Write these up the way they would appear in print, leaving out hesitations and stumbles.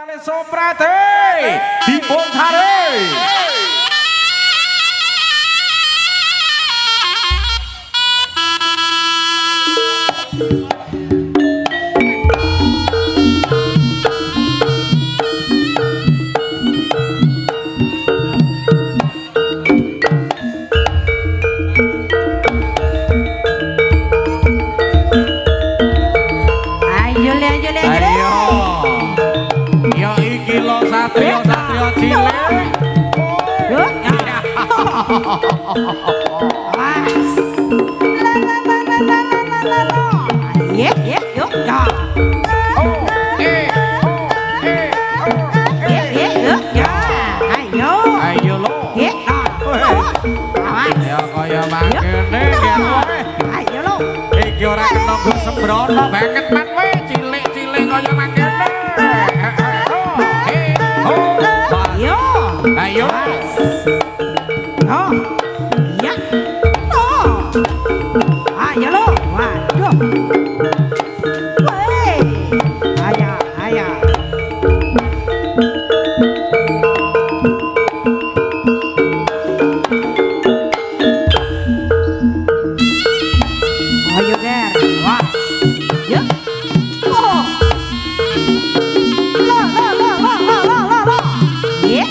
Budale Soprate dipun tarik. Satrio cilik. Ayo lo. Ya kaya mangkene ayo lo. Iki ora kena sembrono banget man we cilik-cilik kaya mangkene. Ayo. Oh. Ya. Oh. Ayo lo. Waduh. Woi. Aya. Ayo ger. Wah. Ya. Oh. La. Yeah.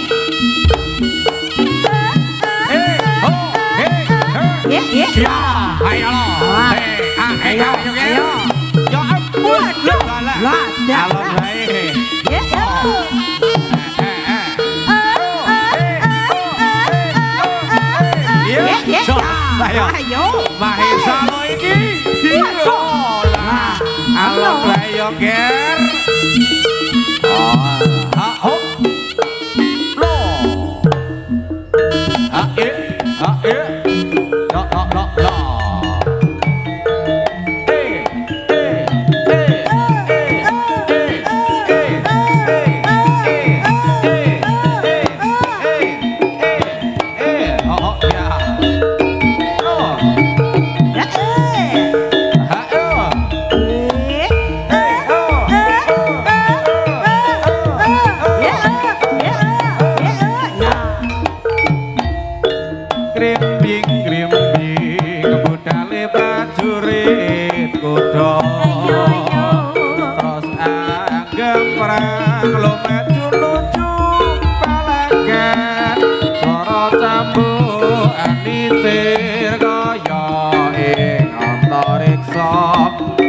Ya, ayo lo. Ayo. Ya ampun. Kalau baik. Ayo. Mahesa lo iki. Halo ayo ger. Oh. Lo.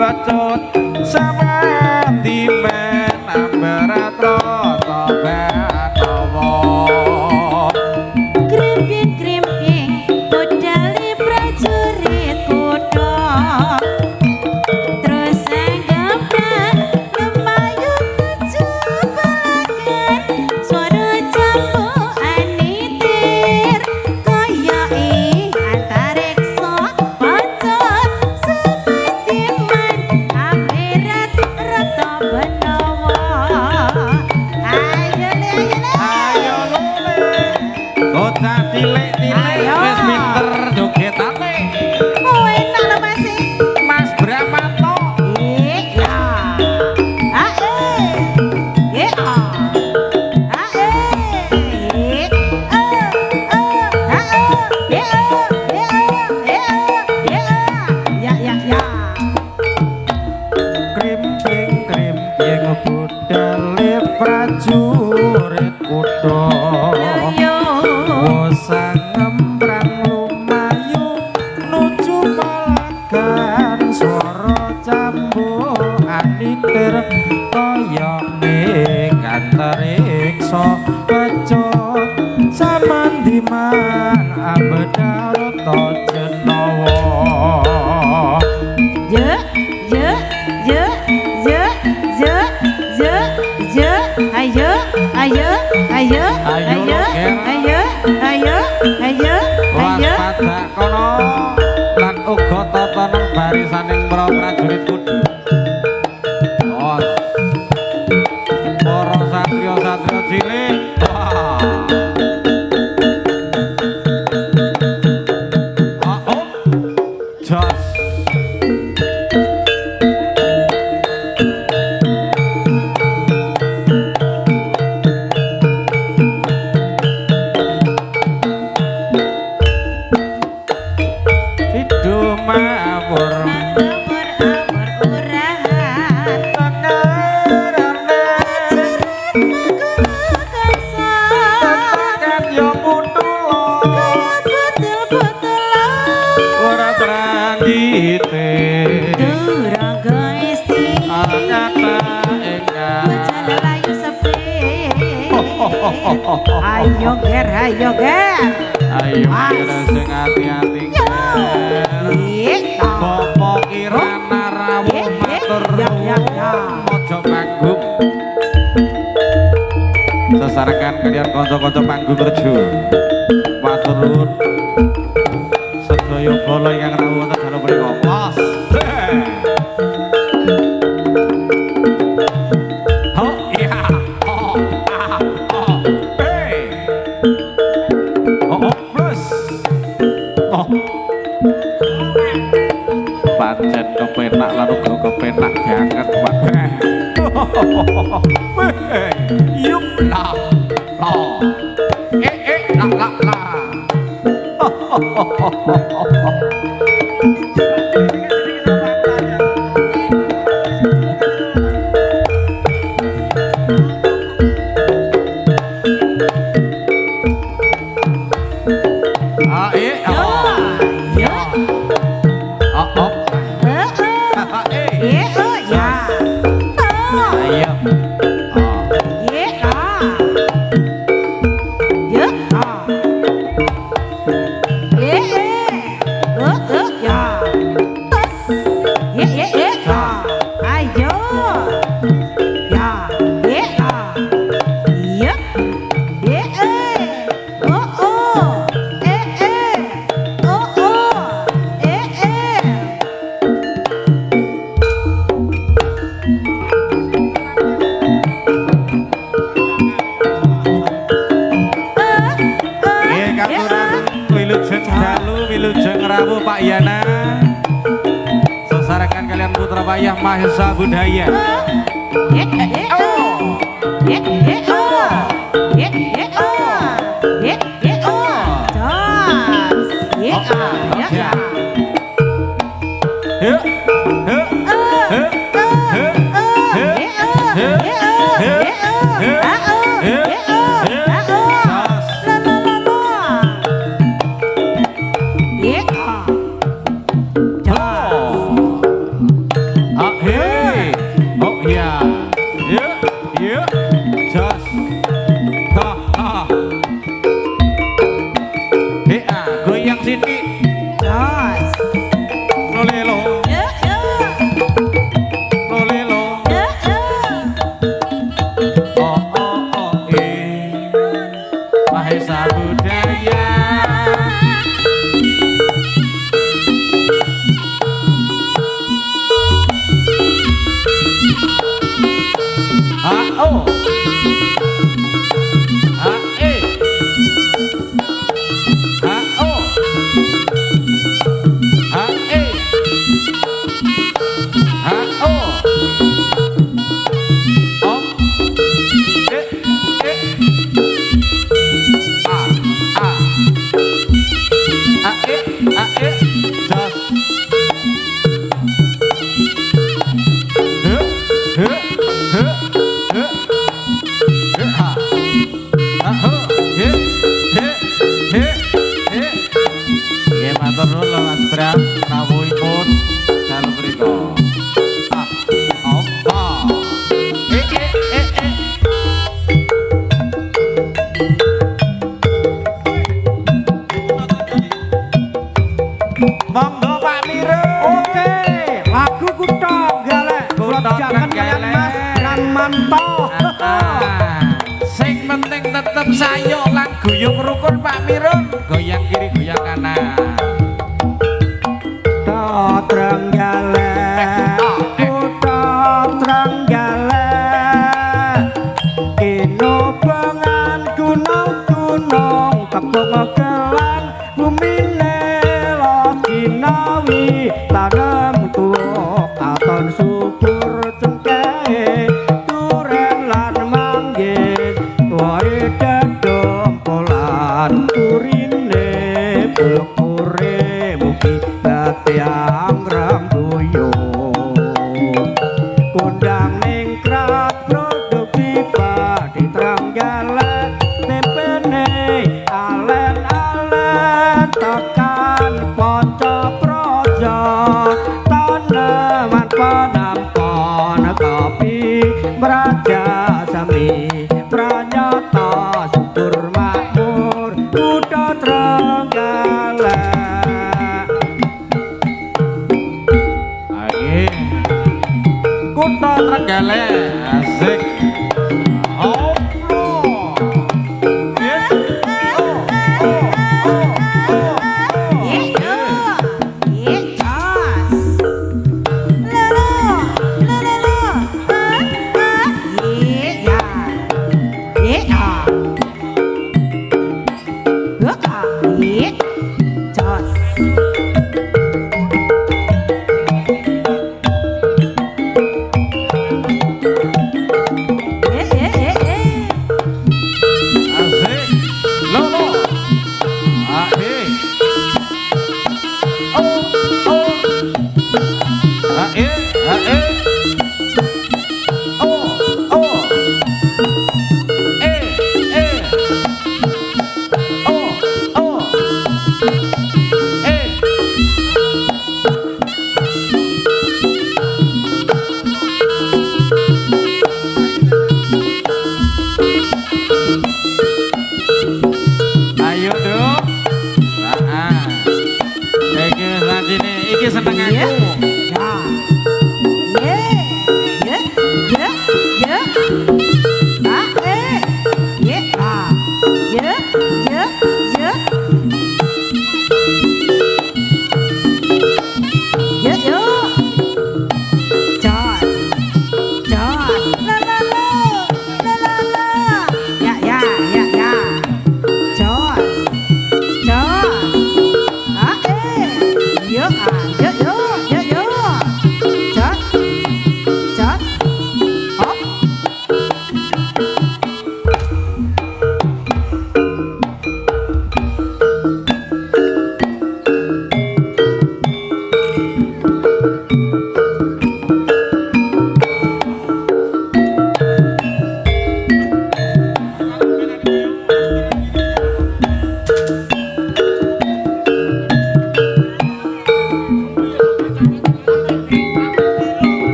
Bacut sampeyan dimen ambarat rata banawa Krimping budale prajurit kutha terus anggapan lemayu nuju balagan swara campukan nitir kaya antariksa bacut cilik-cilik wis pinter jogetane. Oh enak lho Mas. Mas Brahmanto. Ya. Krimping budale prajurit kutha. Sang ngemprang lumayu nuju palagan swara cambukan nitir kaya ning antariksa pecut samandiman abedharata jenawa. Ayo. Waspada kono lan uga tatanan barisaning para prajurit kudu. Para satria cilik. Jos. Ayo ger, ayo ger. Ayo kira sing hati-hati ger. Bapak Kirana rawuh matur mojo panggung. Sesarengan kalian kanca-kanca panggung rejo. Matur nuwun. Sedaya bala ingkang rawuh wonten dalem mriku. Mas. Oh iya. Oh. Ah. Oh. Hey. Oh, plus. Oh. Pancen kepenak lan uga kepenak banget, Pak. Yup lah. Oh. La. Wilujeng rawuh Pak Yana. Sesarengan kalian putra payah Mahesa Budaya. Goyang sini. Jos. Lolelo. Lolelo. Mahesa Budaya. Oh. Monggo Pak Miro. Oke, lagu Kutha Galek. Jangan kalian Mas kan mantap. Sing penting tetep sayo lan guyub rukun Pak Miro. Goyang kiri goyang kanan. Totreng Galek. Kutha Trenggalek. Kino bengan gunung-gunung kepung kelan bumine Nawi tanam tuh katon subur cengkeh turen lan manggis tuare dadom polan turine pulpure mugi datiang rambuyo kondang ningkrat produksi padi Trenggalek tempene alen gale asik oh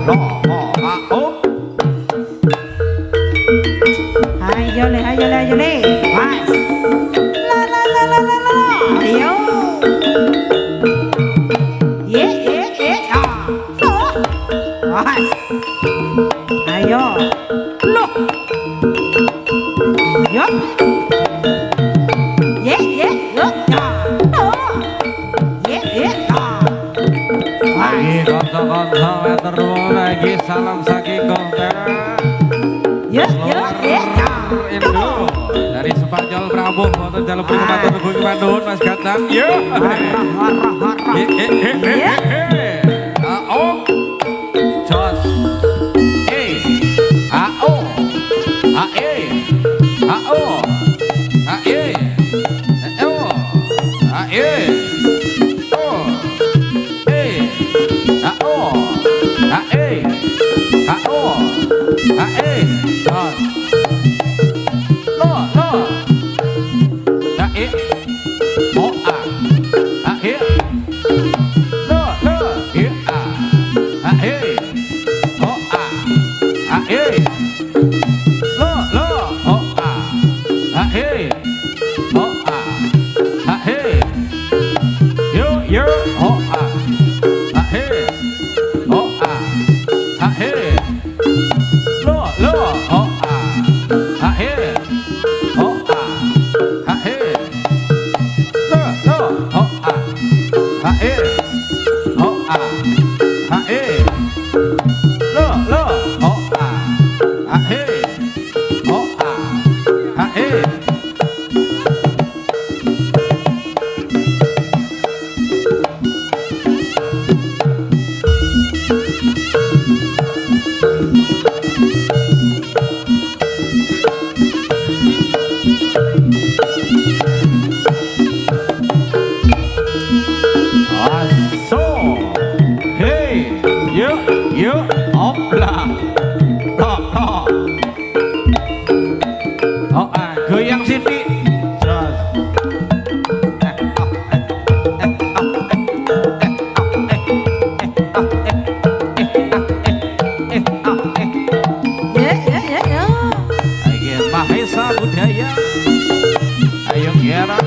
lo oh Ayo le, ayo le, ayo le. Mas. La la la la la la. Ayo. Ah. Loh. Mas. Ayo. Loh. Yo. Yo. Ya. Oh. Ah. lagi konco-konco meter lagi salam saking konten Ya. Indo dari Spanyol Prabowo foto jalur peringatan Teguh Bandung Mas Gantang yo oh jos ao goyang sini Mahesa budaya ayo kira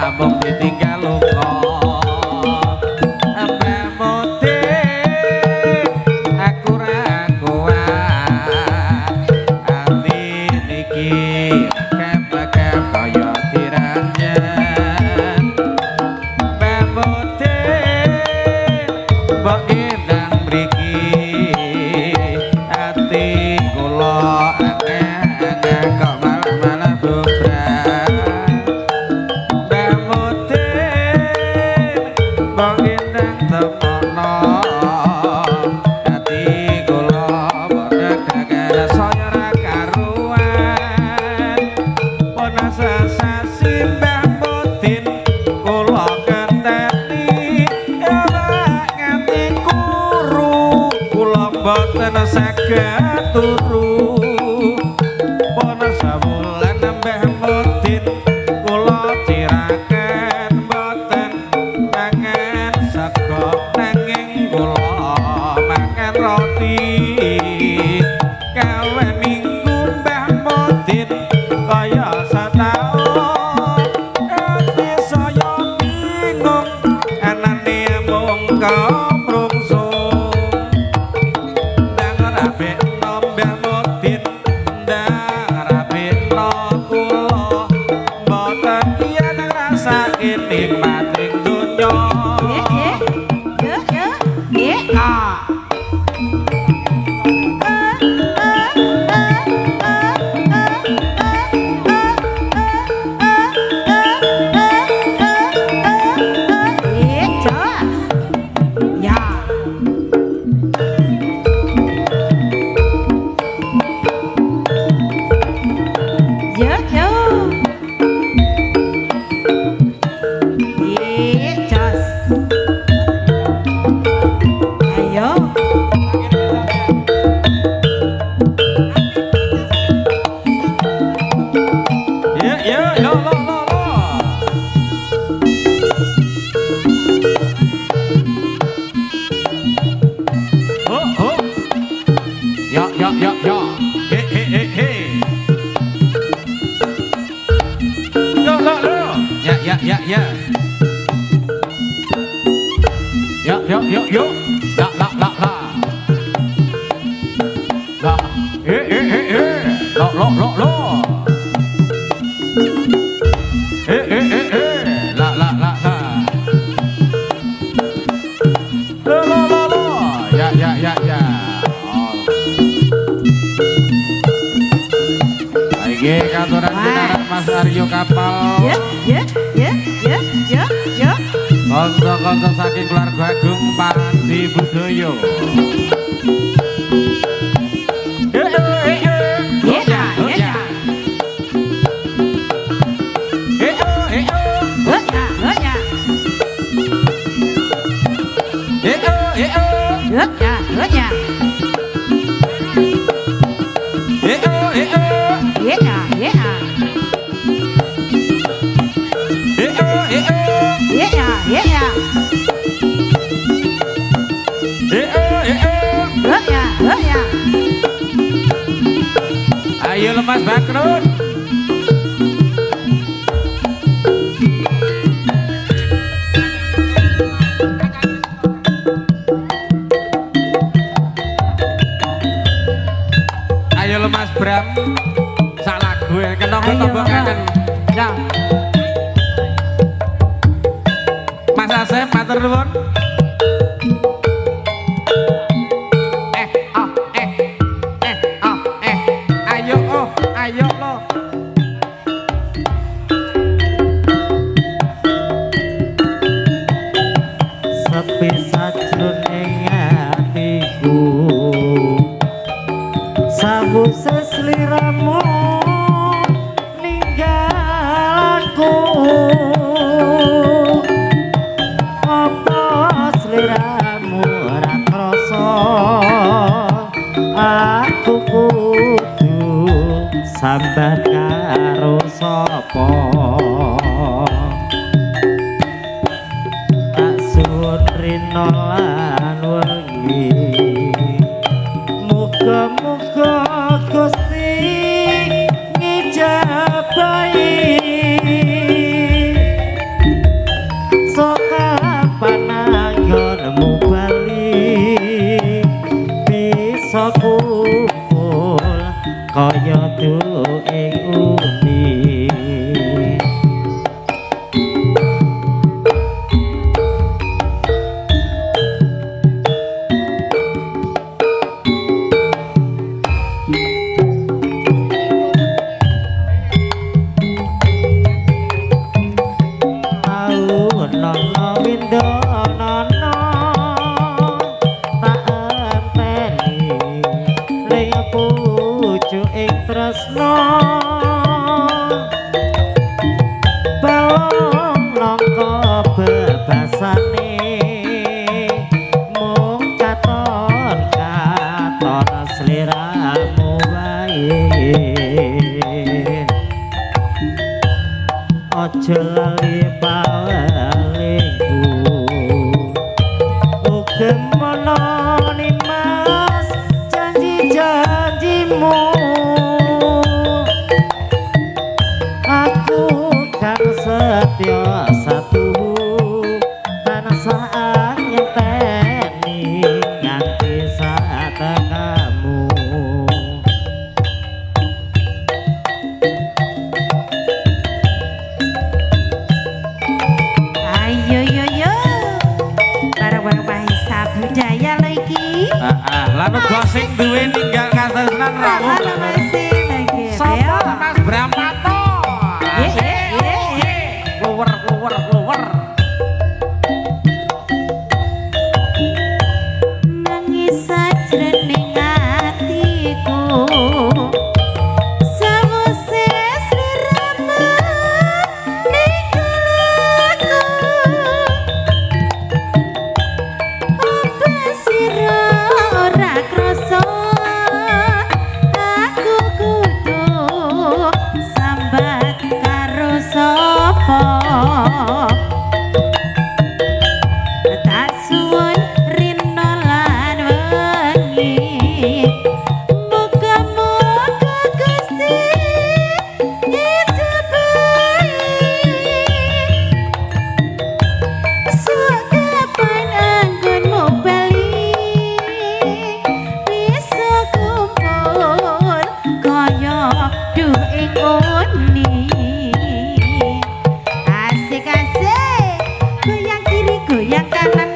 abang ditinggal luka aku ra kuat ati niki kaya tiranjen bemoten mbok endang mriki ati kula angel kok malah bubrak lo lo lo lo. Oh oh. Ya ya ya ya. He he he he. Lo lo lo. Ya ya ya ya. Ya ya ya ya. La la la la. La. He he he he. Lo lo lo lo. La la la la. Lo lo lo lo. Ya ya ya ya. Oh. Iki katuran dinarak Mas Aryo Kapal. Ya, ya, ya, ya, ya. Kanca-kanca saking keluarga Agung Pandi Budaya. Ayo lemas bakrut. Ayo lemas Bram. Sak lagu kenong tembungaken. Ya. Mas Asep matur nuwun. Ayo lo. Sepi sajroning atiku sabu sesliramu ninggal aku apa sliramu ora krasa aku kudu sambat karo sapa tak suwun rina lan wengi muga-muga Gusti ngijabahi saka pananggonmu bali bisa kumpul kaya dulu ing uni. Tau nono windo nono tak enteni ling pucuk ing tresno balong nangka bebasane mung katon sliramu wae aja lali palingku uga menoni mas janji-janjimu aku kan setia satu tansah nyenteni nganti saat kamu. Ayo yo yo. Bareng-bareng bahasa budaya lagi. Lalu gosing duwe ninggal katresnan rawuh. Halo masih lagi. Sopo Mas Bramato? Keluar keluar keluar. Nangis sajroning atiku. Sawise sliramu ninggal aku. Apa sira ora krasa aku kudu ing uni. Asik-asik, goyang kiri goyang kanan.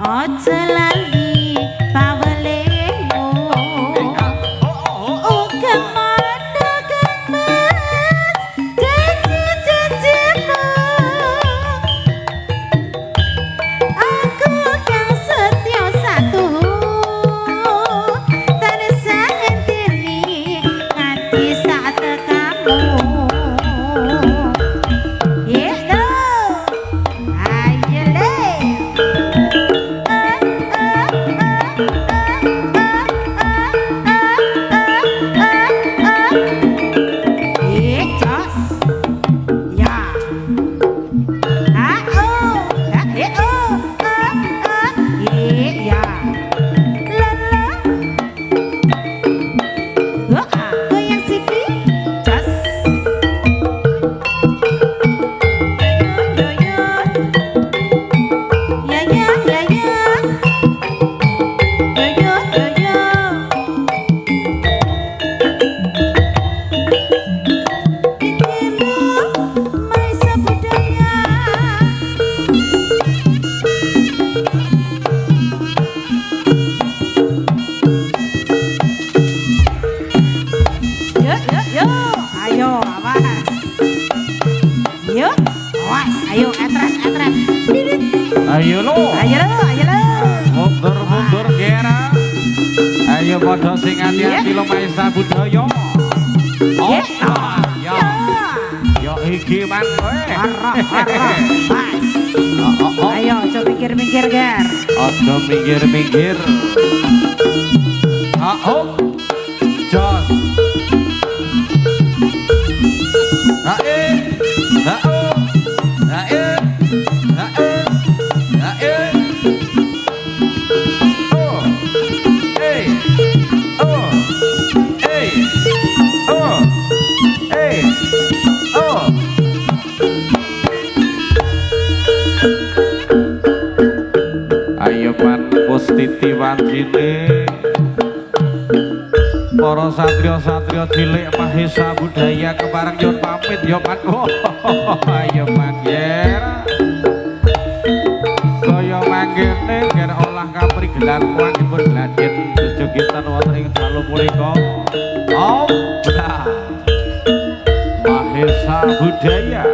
Ojo lali pawelemu kemana kemas janji-janjimu. Aku kang setya satu tansah ngenteni nganti sak tekamu. Ayo etret. Ayo lo. Mundur kira. Ayo padha sing ati-ati lo Maesa Budaya. Oh, ya iki man kowe. Ayo aja mikir-mikir, Ger. Aja mikir-mikir. Jos. Ayo pan Pustiti wancine para satria-satria cilik Mahesa Budaya kepareng nyuwun pamit ya pan. Ayo mangger kaya mangkene ger olah kaprigelan kuwangipun gladhen jujugitan wonten ing dalu punika. Mahesa Budaya.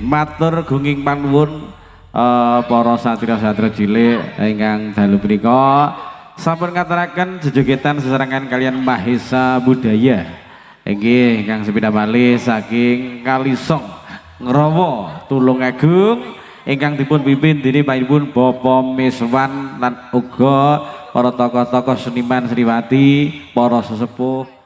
Matur gunging panuwun para satria-satria cilik ingkang dalu punika sampun ngaturaken jejogetan sesarengan kalian Mahesa Budaya inggih ingkang sepindah malih saking Kalisong Ngrawa Tulungagung ingkang dipun pimpin dening Panjenenganipun Bapak Miswan lan uga para tokoh-tokoh seniman Sriwati, para sesepuh